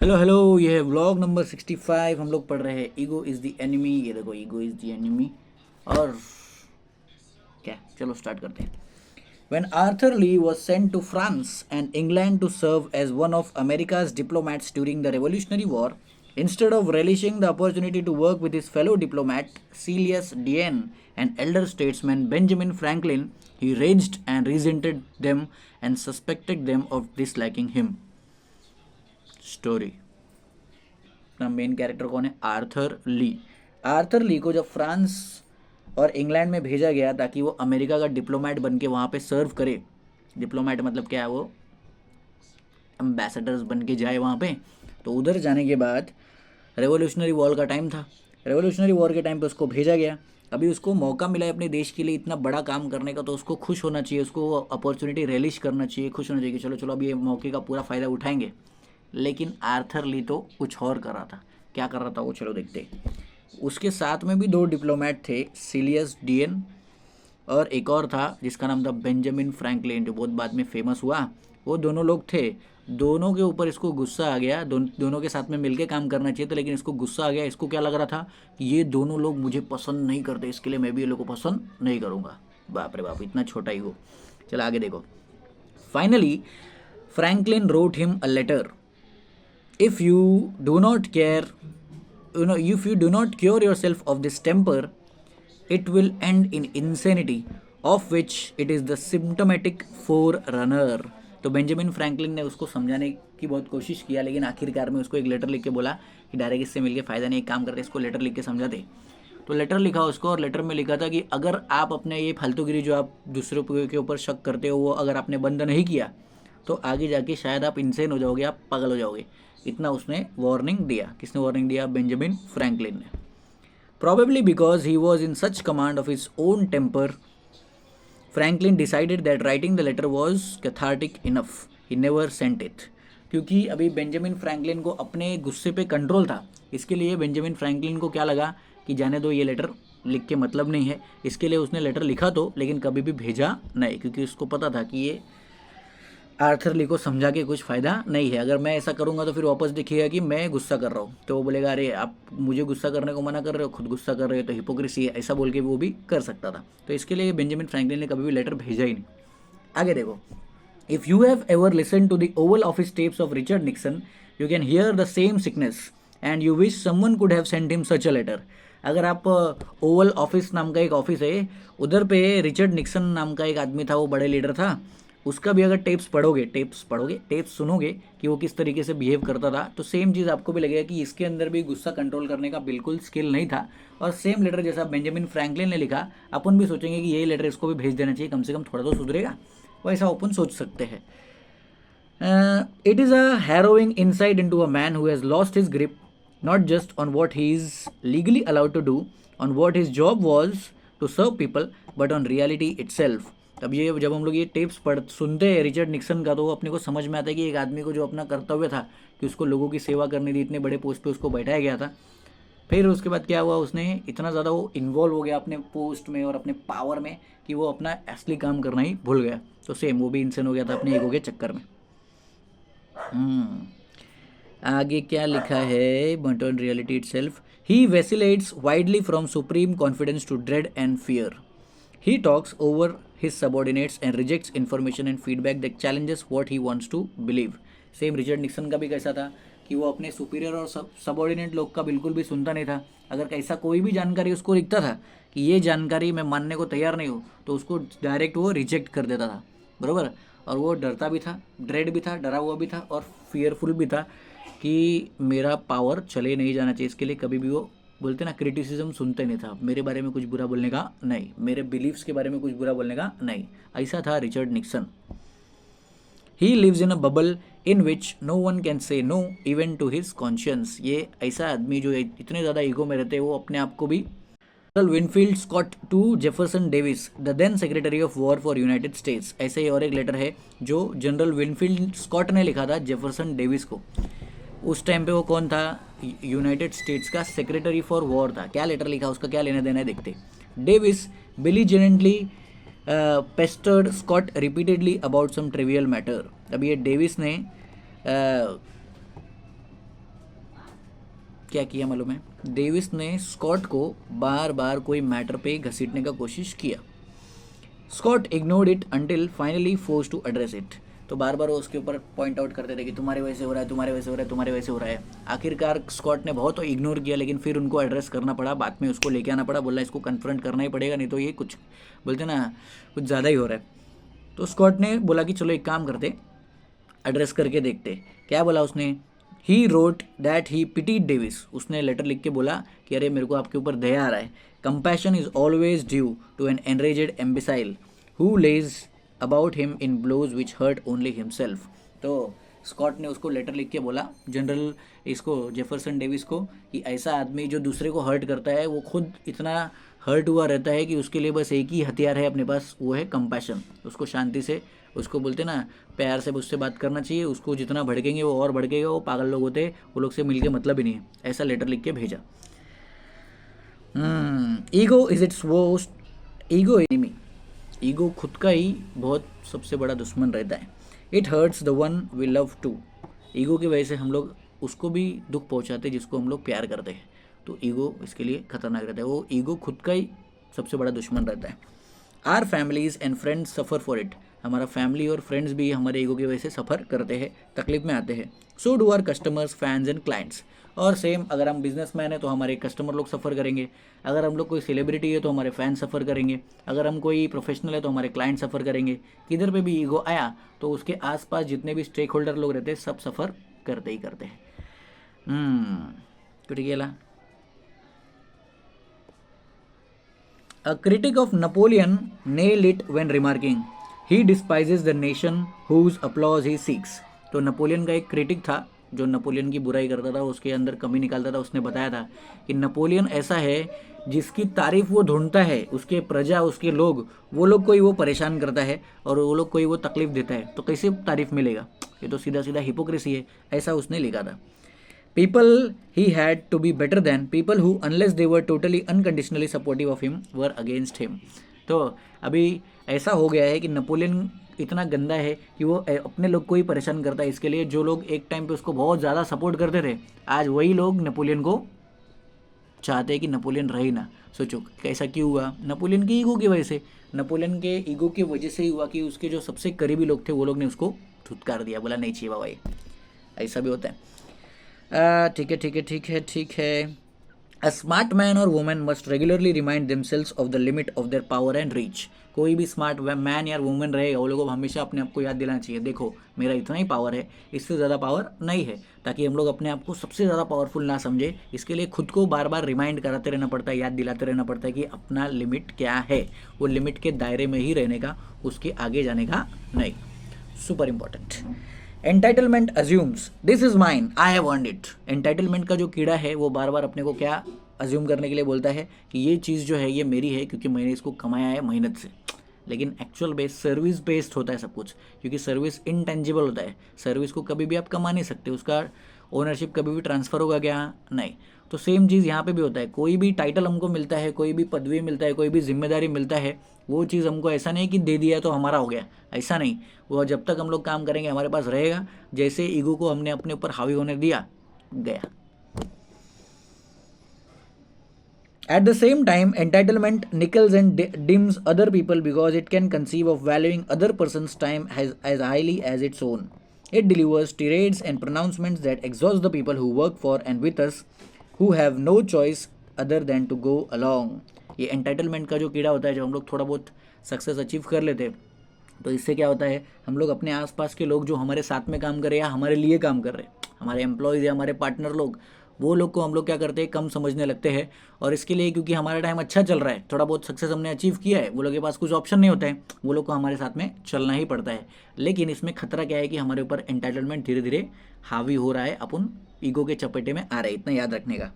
Hello hello, ये है vlog number 65। हम लोग पढ़ रहे हैं ईगो इज़ द एनिमी। ये देखो, ईगो इज़ द एनिमी। और क्या, चलो स्टार्ट करते हैं। When Arthur Lee was sent to France and England to serve as one of America's diplomats during the Revolutionary War, instead of relishing the opportunity to work with his fellow diplomat Celius Diane and elder statesman Benjamin Franklin, he raged and resented them and suspected them of disliking him. Story. अपना main character कौन है? Arthur ली। Arthur ली को जब France और England में भेजा गया ताकि वो अमेरिका का डिप्लोमेट बन के वहाँ पे सर्व करे। डिप्लोमेट मतलब क्या है? वो एम्बेसडर्स बन के जाए वहाँ पे। तो उधर जाने के बाद रेवोल्यूशनरी वॉर का टाइम था। रेवोल्यूशनरी वॉर के टाइम पे उसको भेजा गया। अभी उसको मौका मिला है अपने देश के लिए इतना बड़ा काम करने का, तो उसको खुश होना चाहिए, उसको अपॉर्चुनिटी रिलीज करना चाहिए, खुश होना चाहिए कि चलो चलो अब ये मौके का पूरा फ़ायदा उठाएंगे। लेकिन आर्थर ली तो कुछ और कर रहा था। क्या कर रहा था वो, चलो देखते हैं। उसके साथ में भी दो डिप्लोमेट थे, सिलियस डियन और एक और था जिसका नाम था बेंजामिन फ्रैंकलिन, जो बहुत बाद में फेमस हुआ। वो दोनों लोग थे। दोनों के ऊपर इसको गुस्सा आ गया। दोनों के साथ में मिलके काम करना चाहिए था, लेकिन इसको गुस्सा आ गया। इसको क्या लग रहा था कि ये दोनों लोग मुझे पसंद नहीं करते, इसके लिए मैं भी ये लोग को पसंद नहीं करूँगा। बाप रे बाप, इतना छोटा ही हो। चलो आगे देखो। Finally Franklin wrote him a letter. If you do not care, if you do not cure yourself of this temper, it will end in insanity, of which it is the symptomatic forerunner. तो Benjamin Franklin ने उसको समझाने की बहुत कोशिश किया, लेकिन आखिरकार में उसको एक लेटर लिख के बोला कि डायरेक्ट इससे मिलके फ़ायदा नहीं, एक काम करते इसको लेटर लिख के समझाते। तो लेटर लिखा उसको, और लेटर में लिखा था कि अगर आप अपने ये फालतूगिरी जो आप दूसरों के ऊपर शक करते हो वो अगर आपने बंद नहीं किया तो आगे जाके शायद आप इंसेन हो जाओगे, आप पागल हो जाओगे। इतना उसने वार्निंग दिया। किसने वार्निंग दिया? बेंजामिन फ्रैंकलिन ने। Probably because he was in such command of his own temper, Franklin decided that writing the letter was cathartic enough. He never sent it. क्योंकि अभी बेंजामिन फ्रैंकलिन को अपने गुस्से पे कंट्रोल था, इसके लिए बेंजामिन फ्रैंकलिन को क्या लगा कि जाने दो, ये लेटर लिख के मतलब नहीं है। इसके लिए उसने लेटर लिखा तो, लेकिन कभी भी भेजा नहीं, क्योंकि उसको पता था कि ये आर्थर ली को समझा के कुछ फ़ायदा नहीं है। अगर मैं ऐसा करूँगा तो फिर वापस देखिएगा कि मैं गुस्सा कर रहा हूँ, तो वो बोलेगा अरे आप मुझे गुस्सा करने को मना कर रहे हो, खुद गुस्सा कर रहे हो, तो हिपोक्रेसी है, ऐसा बोल के वो भी कर सकता था। तो इसके लिए बेंजामिन फ्रैंकलिन ने कभी भी लेटर भेजा ही नहीं। आगे देखो। If you have ever listen to the Oval Office tapes of Richard Nixon, you can hear the same sickness and you wish someone could have sent him such a letter. अगर आप Oval office नाम का एक office है, उधर पे Richard Nixon नाम का एक आदमी था, वो बड़े लीडर था। उसका भी अगर टेप्स सुनोगे कि वो किस तरीके से बिहेव करता था, तो सेम चीज़ आपको भी लगेगा कि इसके अंदर भी गुस्सा कंट्रोल करने का बिल्कुल स्किल नहीं था। और सेम लेटर जैसा बेंजामिन फ्रैंकलिन ने लिखा, अपन भी सोचेंगे कि यही लेटर इसको भी भेज देना चाहिए, कम से कम थोड़ा तो सुधरेगा। वैसा अपन सोच सकते हैं। It is a harrowing insight into a man who has lost his grip, not just on what he is legally allowed to do, on what his job was to serve people, but on reality itself. अब ये जब हम लोग ये tapes सुनते हैं Richard Nixon का, तो वो अपने को समझ में आता है कि एक आदमी को जो अपना कर्तव्य था कि उसको लोगों की सेवा करनी थी, इतने बड़े पोस्ट पे उसको बैठाया गया था। फिर उसके बाद क्या हुआ, उसने इतना ज़्यादा वो इन्वॉल्व हो गया अपने पोस्ट में और अपने पावर में कि वो अपना असली काम करना ही भूल गया। तो सेम वो भी इंसान हो गया था अपने ईगो के चक्कर में। आगे क्या लिखा है? But on reality itself he vacillates widely from supreme confidence to dread and fear. He talks over his subordinates and rejects information and feedback that challenges what he wants to believe. Same Richard Nixon का भी कैसा था कि वो अपने superior और subordinate लोग का बिल्कुल भी सुनता नहीं था। अगर कैसा कोई भी जानकारी उसको लिखता था कि ये जानकारी मैं मानने को तैयार नहीं हूँ, तो उसको डायरेक्ट वो रिजेक्ट कर देता था, बराबर। और वो डरता भी था, ड्रेड भी था, डरा हुआ भी था और फियरफुल भी था कि मेरा पावर चले नहीं जाना चाहिए। इसके लिए कभी भी वो बोलते ना, क्रिटिसिज्म सुनते नहीं था, मेरे बारे में कुछ बुरा बोलने का नहीं, मेरे बिलीव्स के बारे में कुछ बुरा बोलने का नहीं। ऐसा था Richard Nixon. He lives in a bubble in which no one can say no even to his conscience. ये ऐसा आदमी जो इतने ज़्यादा ईगो में रहते हैं, वो अपने आप को भी। General Winfield Scott to Jefferson Davis, the then Secretary of War for United States. ऐसे ही और एक लेटर है जो जनरल विनफील्ड स्कॉट ने लिखा था जेफरसन डेविस को। उस टाइम पे वो कौन था? यूनाइटेड स्टेट्स का सेक्रेटरी फॉर वॉर था। क्या लेटर लिखा, उसका क्या लेना देना है, देखते। Davis belligerently pestered Scott repeatedly about some trivial matter. अब ये डेविस ने क्या किया मालूम है? डेविस ने स्कॉट को बार बार कोई मैटर पे घसीटने का कोशिश किया। Scott ignored it until finally forced to address it. तो बार बार वो उसके ऊपर पॉइंट आउट करते थे कि तुम्हारे वैसे हो रहा है, तुम्हारे वैसे हो रहा है, तुम्हारे वैसे हो रहा है। आखिरकार स्कॉट ने बहुत इग्नोर किया, लेकिन फिर उनको एड्रेस करना पड़ा, बाद में उसको लेके आना पड़ा, बोला इसको कन्फ्रंट करना ही पड़ेगा, नहीं तो ये कुछ बोलते ना कुछ ज़्यादा ही हो रहा है। तो स्कॉट ने बोला कि चलो एक काम करते, एड्रेस करके देखते। क्या बोला उसने? He wrote that he pitied Davis. उसने लेटर लिख के बोला कि अरे मेरे को आपके ऊपर दया आ रहा है। Compassion is always due to an enraged imbecile who lays about him in blows which hurt only himself. तो स्कॉट ने उसको लेटर लिख के बोला, जनरल इसको जेफरसन डेविस को, कि ऐसा आदमी जो दूसरे को हर्ट करता है वो खुद इतना हर्ट हुआ रहता है कि उसके लिए बस एक ही हथियार है अपने पास, वो है कंपैशन। उसको शांति से, उसको बोलते ना प्यार से उससे बात करना चाहिए। उसको जितना भड़केंगे वो और भड़केगा, वो पागल लोग होते हैं, वो लोग से मिलके मतलब ही नहीं है। ऐसा लेटर लिख के भेजा। Ego is its worst ego enemy. Ego खुद का ही बहुत सबसे बड़ा दुश्मन रहता है। It hurts the one we love too. Ego की वजह से हम लोग उसको भी दुख पहुंचाते जिसको हम लोग प्यार करते हैं। तो ईगो इसके लिए खतरनाक रहता है। वो ईगो खुद का ही सबसे बड़ा दुश्मन रहता है। Our families and friends suffer for it. हमारा फैमिली और फ्रेंड्स भी हमारे ईगो की वजह से सफ़र करते हैं, तकलीफ में आते हैं। So do are customers, fans and clients. और सेम, अगर हम बिजनेसमैन हैं तो हमारे कस्टमर लोग सफ़र करेंगे। अगर हम लोग कोई सेलिब्रिटी है तो हमारे फैंस सफ़र करेंगे। अगर हम कोई प्रोफेशनल है तो हमारे क्लाइंट सफ़र करेंगे। किधर पे भी ईगो आया तो उसके आसपास जितने भी स्टेक होल्डर लोग रहते हैं सब सफ़र करते ही करते हैं। कुछ गेला। A critic of Napoleon nailed it when remarking, he despises the nation whose applause he seeks. तो नपोलियन का एक क्रिटिक था जो नपोलियन की बुराई करता था, उसके अंदर कमी निकालता था। उसने बताया था कि नपोलियन ऐसा है जिसकी तारीफ वो ढूंढता है, उसके प्रजा, उसके लोग, वो लोग कोई वो परेशान करता है और वो लोग कोई वो तकलीफ देता है, तो कैसे तारीफ मिलेगा? ये तो सीधा सीधा हिपोक्रेसी है। ऐसा उसने लिखा था। People he had to be better than people who, unless they were totally unconditionally supportive of him, were against him. तो अभी ऐसा हो गया है कि नपोलियन इतना गंदा है कि वो अपने लोग को ही परेशान करता है। इसके लिए जो लोग एक टाइम पे उसको बहुत ज़्यादा सपोर्ट करते थे, आज वही लोग नपोलियन को चाहते हैं कि नपोलियन रहे ना। सोचो कैसा क्यों हुआ? नपोलियन की ईगो की वजह से। नपोलियन के ईगो की वजह से ही हुआ कि उसके जो सबसे करीबी लोग थे वो लोग ने उसको धुतकार दिया, बोला नहीं चाहिए बाबा ये। ऐसा भी होता है। ठीक है ठीक है ठीक है ठीक है। अ स्मार्ट मैन और women must regularly remind themselves of the limit of their power and reach. कोई भी स्मार्ट मैन या वुमेन रहेगा, वो लोगों को हमेशा अपने आप को याद दिलाना चाहिए, देखो मेरा इतना ही पावर है, इससे ज़्यादा पावर नहीं है, ताकि हम लोग अपने आप को सबसे ज़्यादा पावरफुल ना समझे। इसके लिए खुद को बार बार रिमाइंड कराते रहना पड़ता है, याद दिलाते रहना पड़ता है कि अपना लिमिट क्या है, वो लिमिट के दायरे में ही रहने का, उसके आगे जाने का नहीं। Super important. Entitlement assumes this is mine, I have earned it. Entitlement का जो कीड़ा है वो बार बार अपने को क्या अज्यूम करने के लिए बोलता है कि ये चीज़ जो है ये मेरी है क्योंकि मैंने इसको कमाया है मेहनत से। लेकिन एक्चुअल बेस सर्विस बेस्ड होता है सब कुछ, क्योंकि सर्विस इनटेंजिबल होता है। सर्विस को कभी भी आप कमा नहीं सकते, उसका ओनरशिप कभी भी ट्रांसफ़र होगा क्या? नहीं। तो सेम चीज़ यहाँ पे भी होता है। कोई भी टाइटल हमको मिलता है, कोई भी पदवी मिलता है, कोई भी जिम्मेदारी मिलता है, वो चीज़ हमको ऐसा नहीं कि दे दिया तो हमारा हो गया, ऐसा नहीं। वो जब तक हम लोग काम करेंगे हमारे पास रहेगा। जैसे ईगो को हमने अपने ऊपर हावी होने दिया, गया। At the same time, entitlement nickels and dims other people because it can conceive of valuing other person's time as highly as its own. It delivers tirades and pronouncements that exhaust the people who work for and with us, who have no choice other than to go along. ये entitlement का जो कीड़ा होता है, जब हम लोग थोड़ा बहुत सक्सेस अचीव कर लेते हैं तो इससे क्या होता है, हम लोग अपने आसपास के लोग जो हमारे साथ में काम कर रहे हैं या हमारे लिए काम कर रहे हैं, हमारे एम्प्लॉयज़ या हमारे पार्टनर लोग, वो लोग को हम लोग क्या करते हैं, कम समझने लगते हैं। और इसके लिए क्योंकि हमारा टाइम अच्छा चल रहा है, थोड़ा बहुत सक्सेस हमने अचीव किया है, वो लोग के पास कुछ ऑप्शन नहीं होता है, वो लोग को हमारे साथ में चलना ही पड़ता है। लेकिन इसमें खतरा क्या है कि हमारे ऊपर एंटाइटलमेंट धीरे धीरे हावी हो रहा है, अपन ईगो के चपेटे में आ रहे हैं, इतना याद रखने का।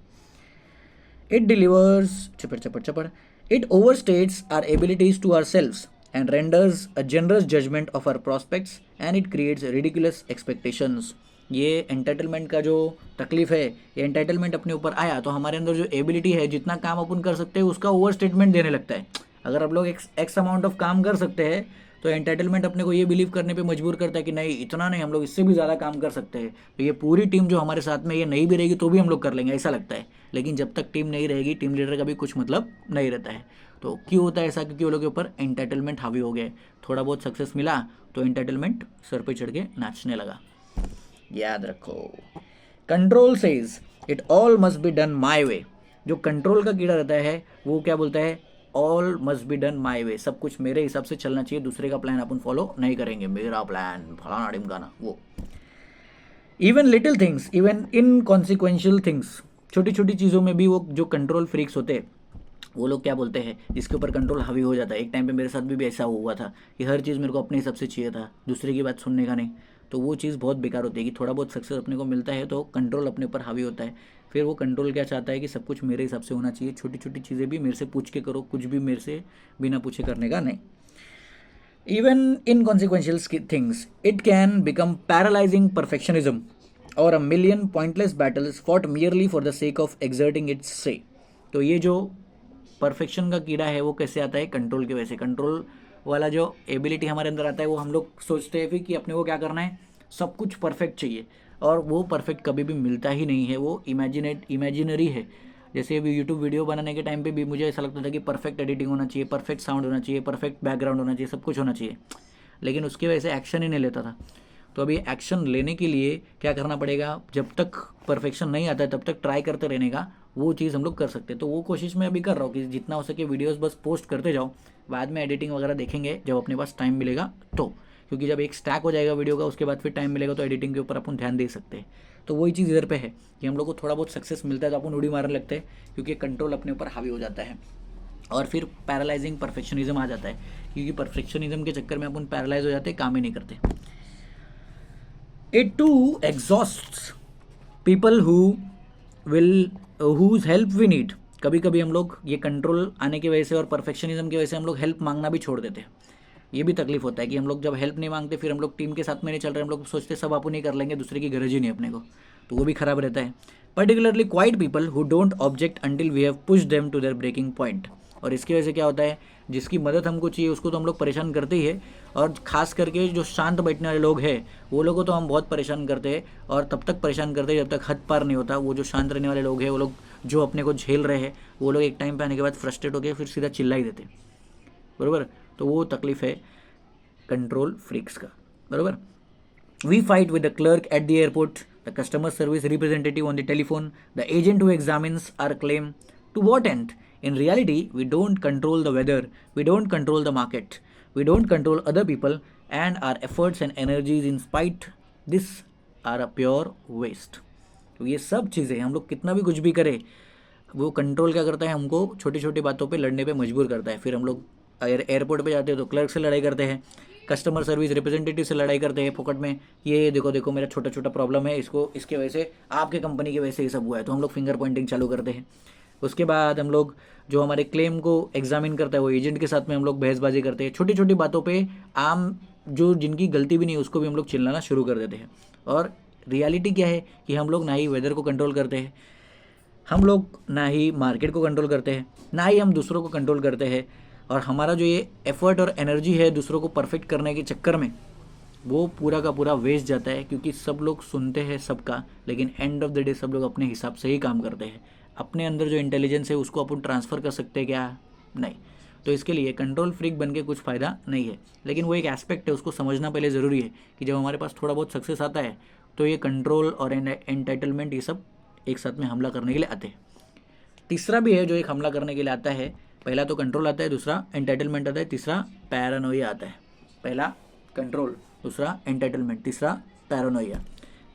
It delivers chopped it overstates our abilities to ourselves and renders a generous judgment of our prospects and it creates ridiculous expectations. ये एंटाइटलमेंट का जो तकलीफ है, ये एंटाइटलमेंट अपने ऊपर आया तो हमारे अंदर जो एबिलिटी है, जितना काम अपन कर सकते हैं उसका ओवर स्टेटमेंट देने लगता है। अगर आप लोग एक्स अमाउंट ऑफ काम कर सकते हैं तो एंटाइटलमेंट अपने को ये बिलीव करने पे मजबूर करता है कि नहीं इतना नहीं, हम लोग इससे भी ज़्यादा काम कर सकते हैं, तो ये पूरी टीम जो हमारे साथ में ये नहीं भी रहेगी तो भी हम लोग कर लेंगे, ऐसा लगता है। लेकिन जब तक टीम नहीं रहेगी, टीम लीडर का भी कुछ मतलब नहीं रहता है। तो क्यों होता है ऐसा? क्योंकि वो लोग के ऊपर एंटाइटलमेंट हावी हो गए। थोड़ा बहुत सक्सेस मिला तो एंटाइटलमेंट सर पे चढ़ के नाचने लगा। याद रखो, control says it all must be done my way. जो कंट्रोल का कीड़ा रहता है वो क्या बोलता है? All must be done my way, सब कुछ मेरे हिसाब से चलना चाहिए, दूसरे का प्लान अपन फॉलो नहीं करेंगे, मेरा प्लान फलाना ढिमकाना वो। Even little things, even inconsequential things, छोटी छोटी चीज़ों में भी वो जो कंट्रोल फ्रीक्स होते हैं वो लोग क्या बोलते हैं, जिसके ऊपर कंट्रोल हावी हो जाता है। एक टाइम पे मेरे साथ भी ऐसा हुआ था कि हर चीज़ मेरे को अपने हिसाब से चाहिए था, दूसरे की बात सुनने का नहीं। तो वो चीज़ बहुत बेकार होती है कि थोड़ा बहुत सक्सेस अपने को मिलता है तो कंट्रोल अपने ऊपर हावी होता है। फिर वो कंट्रोल क्या चाहता है कि सब कुछ मेरे हिसाब से होना चाहिए, छोटी छोटी चीज़ें भी मेरे से पूछ के करो, कुछ भी मेरे से बिना पूछे करने का नहीं। Even inconsequential things, it can become paralyzing perfectionism or a million pointless battles fought merely for the sake of exerting its say. तो ये जो परफेक्शन का कीड़ा है वो कैसे आता है? कंट्रोल की वजह से। कंट्रोल वाला जो एबिलिटी हमारे अंदर आता है वो हम लोग सोचते हैं फिर कि अपने को क्या करना है, सब कुछ परफेक्ट चाहिए, और वो परफेक्ट कभी भी मिलता ही नहीं है, वो इमेजिनरी है। जैसे अभी यूट्यूब वीडियो बनाने के टाइम पे भी मुझे ऐसा लगता था कि परफेक्ट एडिटिंग होना चाहिए, परफेक्ट साउंड होना चाहिए, परफेक्ट बैकग्राउंड होना चाहिए, सब कुछ होना चाहिए, लेकिन उसकी वजह से एक्शन ही नहीं लेता था। तो अभी एक्शन लेने के लिए क्या करना पड़ेगा? जब तक परफेक्शन नहीं आता है तब तक ट्राई करते रहने का, वो चीज़ हम लोग कर सकते हैं। तो वो कोशिश मैं अभी कर रहा हूँ कि जितना हो सके वीडियोस बस पोस्ट करते जाओ, बाद में एडिटिंग वगैरह देखेंगे जब अपने पास टाइम मिलेगा तो, क्योंकि जब एक स्टैक हो जाएगा वीडियो का उसके बाद फिर टाइम मिलेगा तो एडिटिंग के ऊपर अपन ध्यान दे सकते हैं। तो वही चीज़ इधर पे है कि हम लोग को थोड़ा बहुत सक्सेस मिलता है तो अपन उड़ी मारने लगते हैं, क्योंकि कंट्रोल अपने ऊपर हावी हो जाता है और फिर पैरालाइजिंग परफेक्शनिज्म आ जाता है, क्योंकि परफेक्शनिज्म के चक्कर में अपन पैरालाइज हो जाते हैं, काम ही नहीं करते। It too exhausts people whose help we need. कभी कभी हम लोग ये कंट्रोल आने की वजह से और परफेक्शनिज्म की वजह से हम लोग हेल्प मांगना भी छोड़ देते हैं। ये भी तकलीफ होता है कि हम लोग जब हेल्प नहीं मांगते फिर हम लोग टीम के साथ में नहीं चल रहे, हम लोग सोचते सब अपन ही कर लेंगे, दूसरे की गरज ही नहीं अपने को, तो वो भी खराब रहता है। Particularly quiet people who don't object until we have push them to their breaking point. और इसकी वजह से क्या होता है, जिसकी मदद हमको चाहिए उसको तो हम लोग परेशान करते ही है, और खास करके जो शांत बैठने वाले लोग हैं वो लोगों को तो हम बहुत परेशान करते हैं, और तब तक परेशान करते हैं जब तक हद पार नहीं होता। वो जो शांत रहने वाले लोग हैं, वो लोग जो अपने को झेल रहे हैं, वो लोग एक टाइम पे आने के बाद फ्रस्ट्रेट होकर फिर सीधा चिल्ला ही देते, बरोबर। तो वो तकलीफ है कंट्रोल फ्रीक्स का, बरोबर। We fight with the clerk at the airport, the customer service representative on the telephone, the agent who examines our claim. To what end? In reality, we don't control the weather, we don't control the market, we don't control other people, and our efforts and energies in spite this are a pure waste. तो ये सब चीज़ें हम लोग कितना भी कुछ भी करें, वो कंट्रोल क्या करता है, हमको छोटी छोटी बातों पे लड़ने पे मजबूर करता है। फिर हम लोग एयरपोर्ट पे जाते हैं तो क्लर्क से लड़ाई करते हैं, कस्टमर सर्विस रिप्रेजेंटेटिव से लड़ाई करते हैं फोकट में, ये देखो देखो मेरा छोटा छोटा प्रॉब्लम है, इसको इसके वजह से, आपके कंपनी की वजह से ये सब हुआ है, तो हम लोग फिंगर पॉइंटिंग चालू करते हैं। उसके बाद हम लोग जो हमारे क्लेम को एग्जामिन करता है वो एजेंट के साथ में हम लोग बहसबाजी करते हैं, छोटी छोटी बातों पे आम जो जिनकी गलती भी नहीं उसको भी हम लोग चिल्लाना शुरू कर देते हैं। और रियलिटी क्या है कि हम लोग ना ही वेदर को कंट्रोल करते हैं, हम लोग ना ही मार्केट को कंट्रोल करते हैं, ना ही हम दूसरों को कंट्रोल करते हैं, और हमारा जो ये एफर्ट और एनर्जी है दूसरों को परफेक्ट करने के चक्कर में वो पूरा का पूरा वेस्ट जाता है, क्योंकि सब लोग सुनते हैं सबका, लेकिन एंड ऑफ द डे सब लोग अपने हिसाब से ही काम करते हैं। अपने अंदर जो इंटेलिजेंस है उसको अपन ट्रांसफ़र कर सकते हैं क्या? नहीं। तो इसके लिए कंट्रोल फ्रीक बन के कुछ फ़ायदा नहीं है, लेकिन वो एक एस्पेक्ट है, उसको समझना पहले ज़रूरी है कि जब हमारे पास थोड़ा बहुत सक्सेस आता है तो ये कंट्रोल और एंटाइटलमेंट ये सब एक साथ में हमला करने के लिए आते हैं। तीसरा भी है जो एक हमला करने के लिए आता है, पहला तो कंट्रोल आता है, दूसरा एंटाइटलमेंट आता है, तीसरा पैरानोइया आता है। पहला कंट्रोल, दूसरा एंटाइटलमेंट, तीसरा पैरानोइया।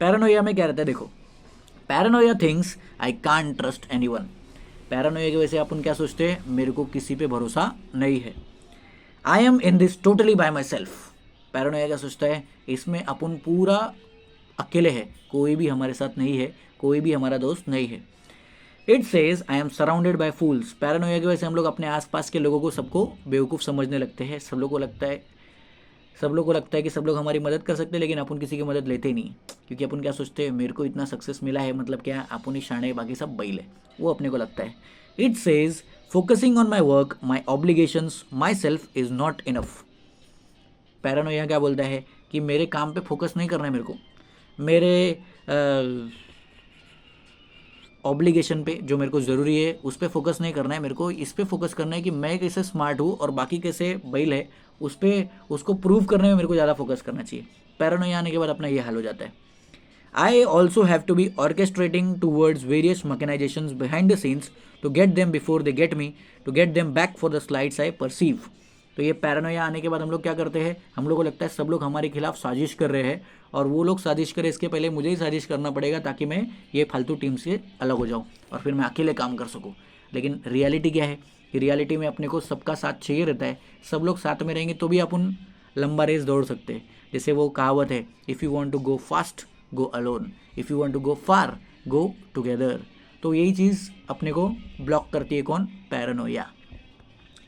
पैरानोइया में क्या रहता है, देखो, paranoia things I can't trust anyone. Paranoia की वजह से अपन क्या सोचते हैं, मेरे को किसी पे भरोसा नहीं है। I am in this totally bye my self. Paranoia क्या सोचता है, इसमें अपन पूरा अकेले है, कोई भी हमारे साथ नहीं है, कोई भी हमारा दोस्त नहीं है। It says I am surrounded by fools. Paranoia की वजह से हम लोग अपने आसपास के लोगों को सबको बेवकूफ़ समझने लगते हैं। सब लोगों को लगता है कि सब लोग हमारी मदद कर सकते हैं, लेकिन अपन किसी की मदद लेते ही नहीं, क्योंकि अपन क्या सोचते हैं, मेरे को इतना सक्सेस मिला है मतलब क्या, अपन ही शाणे, बाकी सब बैल है, वो अपने को लगता है। It says focusing on my work, my obligations, my self is not enough. Paranoia क्या बोलता है कि मेरे काम पे फोकस नहीं करना है मेरे को, मेरे ऑब्लिगेशन पे जो मेरे को ज़रूरी है उस पर फोकस नहीं करना है, मेरे को इस पे फोकस करना है कि मैं कैसे स्मार्ट हूँ और बाकी कैसे बैल है उस पर, उसको प्रूव करने में मेरे को ज़्यादा फोकस करना चाहिए। पैरानोया आने के बाद अपना ये हाल हो जाता है। I also have to be orchestrating towards various mechanizations behind the scenes to get them before they get me, to get them back for the slides I perceive। तो ये पैरानोया आने के बाद हम लोग क्या करते हैं, हम लोग को लगता है सब लोग हमारे खिलाफ साजिश कर रहे हैं और वो लोग साजिश करें इसके पहले मुझे ही साजिश करना पड़ेगा ताकि मैं ये फालतू टीम से अलग हो जाऊँ और फिर मैं अकेले काम कर सकूँ। लेकिन रियलिटी क्या है कि रियलिटी में अपने को सबका साथ चाहिए रहता है, सब लोग साथ में रहेंगे तो भी अपन लंबा रेस दौड़ सकते हैं। जैसे वो कहावत है, if you want to go fast go alone, if you want to go far go together. तो यही चीज़ अपने को ब्लॉक करती है कौन, paranoia.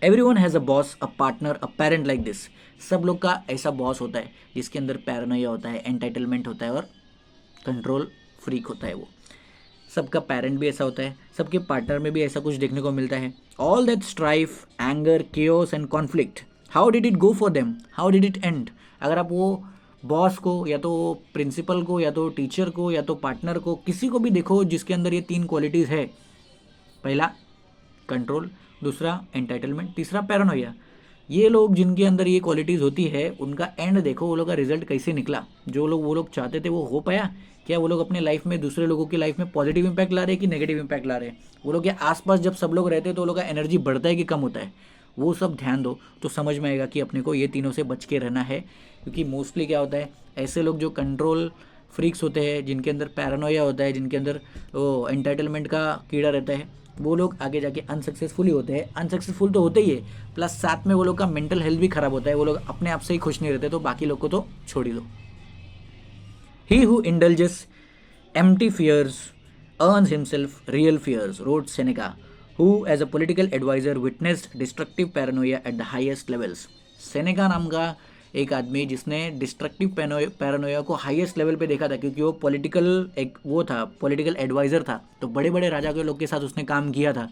Everyone has a boss, a partner, a parent like this. सब लोग का ऐसा बॉस होता है जिसके अंदर पैरानोया होता है, एंटाइटलमेंट होता है और कंट्रोल फ्रीक होता है वो। सबका पेरेंट भी ऐसा होता है, सबके पार्टनर में भी ऐसा कुछ देखने को मिलता है। All that strife, anger, chaos and conflict, how did it go for them, how did it and. अगर आप वो बॉस को या तो प्रिंसिपल को या तो टीचर को या तो पार्टनर को, किसी को भी देखो जिसके अंदर ये 3 क्वालिटीज़ है, पहला कंट्रोल, दूसरा एंटाइटलमेंट, तीसरा पैरानोया। ये लोग जिनके अंदर ये क्वालिटीज़ होती है उनका एंड देखो, वो लोग का रिजल्ट कैसे निकला। जो लोग वो लोग चाहते थे वो हो पाया क्या, वो लोग अपने लाइफ में दूसरे लोगों की लाइफ में पॉजिटिव इंपैक्ट ला रहे हैं कि नेगेटिव इंपैक्ट ला रहे हैं। वो लोग के आसपास जब सब लोग रहते हैं तो वो लोग का एनर्जी बढ़ता है कि कम होता है, वो सब ध्यान दो तो समझ में आएगा कि अपने को ये तीनों से बच के रहना है। क्योंकि मोस्टली क्या होता है, ऐसे लोग जो कंट्रोल फ्रीक्स होते हैं, जिनके अंदर पैरानोया होता है, जिनके अंदर वो एंटाइटलमेंट का कीड़ा रहता है, वो लोग आगे जाके अनसक्सेसफुल ही होते हैं। अनसक्सेसफुल तो होते ही है, प्लस साथ में वो लोग का मेंटल हेल्थ भी खराब होता है, वो लोग अपने आप से ही खुश नहीं रहते, तो बाकी लोग को तो छोड़ ही दो। He who indulges empty fears earns himself real fears, wrote Seneca, who as a political advisor witnessed destructive paranoia at the highest levels। Seneca नाम का एक आदमी जिसने डिस्ट्रक्टिव पैरानोया को हाईएस्ट लेवल पे देखा था, क्योंकि वो पॉलिटिकल एक वो था, पॉलिटिकल एडवाइज़र था, तो बड़े बड़े राजा के लोग के साथ उसने काम किया था।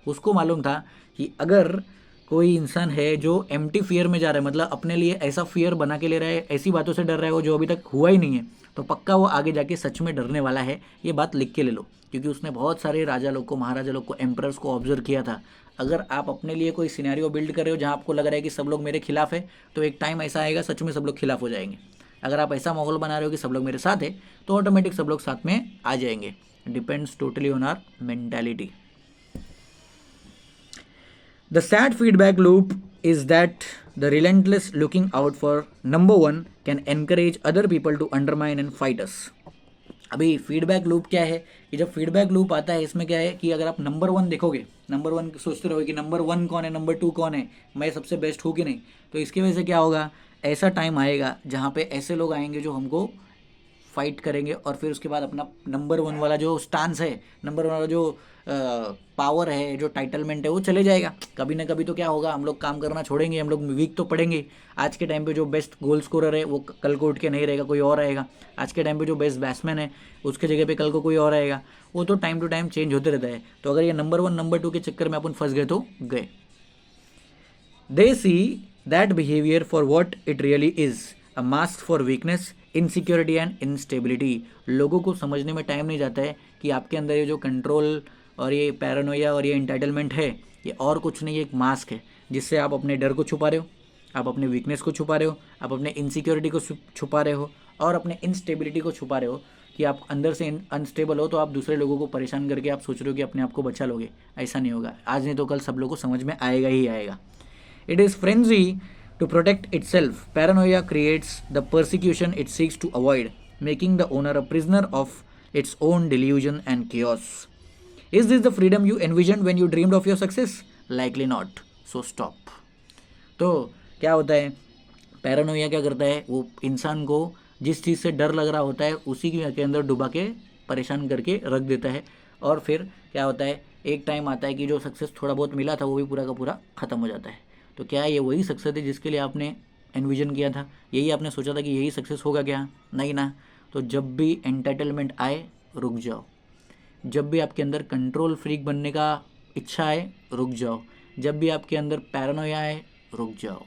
उसको मालूम था कि अगर कोई इंसान है जो एम्प्टी फियर में जा रहा है, मतलब अपने लिए ऐसा फियर बना के ले रहा है, ऐसी बातों से डर रहा है वो जो अभी तक हुआ ही नहीं है, तो पक्का वो आगे जाके सच में डरने वाला है। ये बात लिख के ले लो, क्योंकि उसने बहुत सारे राजा लोग को, महाराजा लोग को, एम्परर्स को ऑब्जर्व किया था। अगर आप अपने लिए कोई सिनेरियो बिल्ड कर रहे हो जहाँ आपको लग रहा है कि सब लोग मेरे खिलाफ है, तो एक टाइम ऐसा आएगा सच में सब लोग खिलाफ हो जाएंगे। अगर आप ऐसा माहौल बना रहे हो कि सब लोग मेरे साथ है, तो ऑटोमेटिक सब लोग साथ में आ जाएंगे। Depends totally on our mentality. The sad feedback loop is that the relentless looking out for number one can encourage other people to undermine and fight us। अभी फीडबैक लूप क्या है कि जब फीडबैक लूप आता है इसमें क्या है कि अगर आप नंबर 1 देखोगे, नंबर 1 सोचते रहोगे कि नंबर 1 कौन है, नंबर 2 कौन है, मैं सबसे बेस्ट हूँ कि नहीं, तो इसकी वजह से क्या होगा, ऐसा टाइम आएगा जहाँ पे ऐसे लोग आएंगे जो हमको फाइट करेंगे और फिर उसके बाद अपना नंबर 1 वाला जो स्टांस है, नंबर 1 वाला जो पावर है, जो टाइटलमेंट है, वो चले जाएगा। कभी ना कभी तो क्या होगा, हम लोग काम करना छोड़ेंगे, हम लोग वीक तो पड़ेंगे। आज के टाइम पे जो बेस्ट गोल स्कोरर है वो कल को उठ के नहीं रहेगा, कोई और आएगा। आज के टाइम पे जो बेस्ट बैट्समैन है उसके जगह पे कल को कोई और आएगा। वो तो टाइम टू टाइम चेंज होते रहता है। तो अगर ये नंबर 1 नंबर 2 के चक्कर में अपन फंस गए तो गए। They see that behaviour for what it really is, a mask for weakness, insecurity and instability. लोगों को समझने में टाइम नहीं जाता है कि आपके अंदर ये जो कंट्रोल और ये पैरानोया और ये एंटाइटलमेंट है, ये और कुछ नहीं, एक मास्क है जिससे आप अपने डर को छुपा रहे हो, आप अपने वीकनेस को छुपा रहे हो, आप अपने इनसिक्योरिटी को छुपा रहे हो और अपने इनस्टेबिलिटी को छुपा रहे हो कि आप अंदर से अनस्टेबल हो, तो आप दूसरे लोगों को परेशान करके आप सोच रहे हो कि अपने आप को बचा लोगे। ऐसा नहीं होगा, आज नहीं तो कल सब लोगों को समझ में आएगा ही आएगा। It is frenzy to protect itself. Paranoia creates the persecution it seeks to avoid, making the owner a prisoner of its own delusion and chaos. Is this the freedom you envisioned when you dreamed of your success? Likely not. So stop. तो क्या होता है, Paranoia क्या करता है, वो इंसान को जिस चीज़ से डर लग रहा होता है उसी के अंदर डुबा के परेशान करके रख देता है। और फिर क्या होता है, एक टाइम आता है कि जो सक्सेस थोड़ा बहुत मिला था वो भी पूरा का पूरा ख़त्म हो जाता है। तो क्या ये वही सक्सेस है जिसके लिए आपने एनविजन किया था? यही आपने सोचा था कि यही सक्सेस होगा क्या? नहीं ना। तो जब भी एंटाइटलमेंट आए रुक जाओ, जब भी आपके अंदर कंट्रोल फ्रीक बनने का इच्छा आए रुक जाओ, जब भी आपके अंदर पैरानोया आए रुक जाओ।